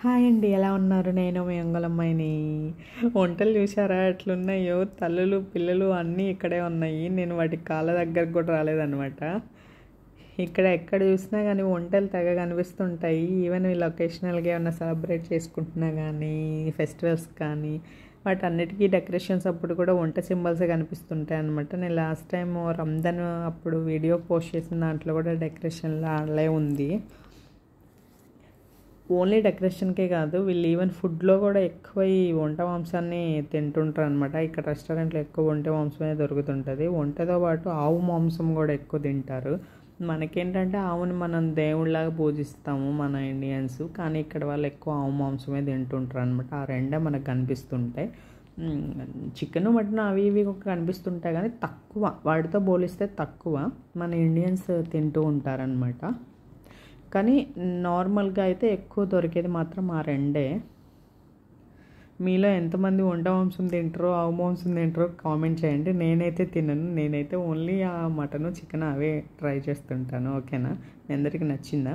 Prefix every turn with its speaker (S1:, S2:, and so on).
S1: Hi అండి, ఎలా ఉన్నారు? నేను మీ అంగళమ్మాయిని. వంటలు చూసారా ఎట్లున్నాయో? తల్లులు పిల్లలు అన్నీ ఇక్కడే ఉన్నాయి. నేను వాటి కాళ్ళ దగ్గరకు కూడా రాలేదన్నమాట. ఇక్కడ ఎక్కడ చూసినా కానీ వంటలు తెగ కనిపిస్తుంటాయి. ఈవెన్ వీళ్ళు ఒకేషనల్గా ఏమైనా సెలబ్రేట్ చేసుకుంటున్నా కానీ, ఫెస్టివల్స్ కానీ, వాటన్నిటికీ డెకరేషన్స్ అప్పుడు కూడా వంట సింబల్సే కనిపిస్తుంటాయి అనమాట. నేను లాస్ట్ టైం రంజాన్ అప్పుడు వీడియో పోస్ట్ చేసిన దాంట్లో కూడా డెకరేషన్లో అలా ఉంది. ఓన్లీ డెకరేషన్కే కాదు, వీళ్ళు ఈవెన్ ఫుడ్లో కూడా ఎక్కువ ఈ వంట మాంసాన్ని తింటుంటారు అనమాట. ఇక్కడ రెస్టారెంట్లో ఎక్కువ వంట మాంసమే దొరుకుతుంటుంది. వంటతో పాటు ఆవు మాంసం కూడా ఎక్కువ తింటారు. మనకేంటంటే ఆవుని మనం దేవుళ్ళలాగా పూజిస్తాము మన ఇండియన్స్, కానీ ఇక్కడ వాళ్ళు ఎక్కువ ఆవు మాంసమే తింటుంటారు అనమాట. ఆ రెండే మనకు కనిపిస్తుంటాయి. చికెన్ మటన్ అవి ఇవి కనిపిస్తుంటాయి కానీ తక్కువ, వాటితో పోలిస్తే తక్కువ మన ఇండియన్స్ తింటూ ఉంటారనమాట. కానీ నార్మల్గా అయితే ఎక్కువ దొరికేది మాత్రం ఆ రెండే. మీలో ఎంతమంది వంట మాంసం తింటారో ఆవు మాంసం తింటారో కామెంట్ చేయండి. నేనైతే తినను, నేనైతే ఓన్లీ ఆ మటను చికెన్ అవే ట్రై చేస్తుంటాను. ఓకేనా? మీ అందరికీ నచ్చిందా?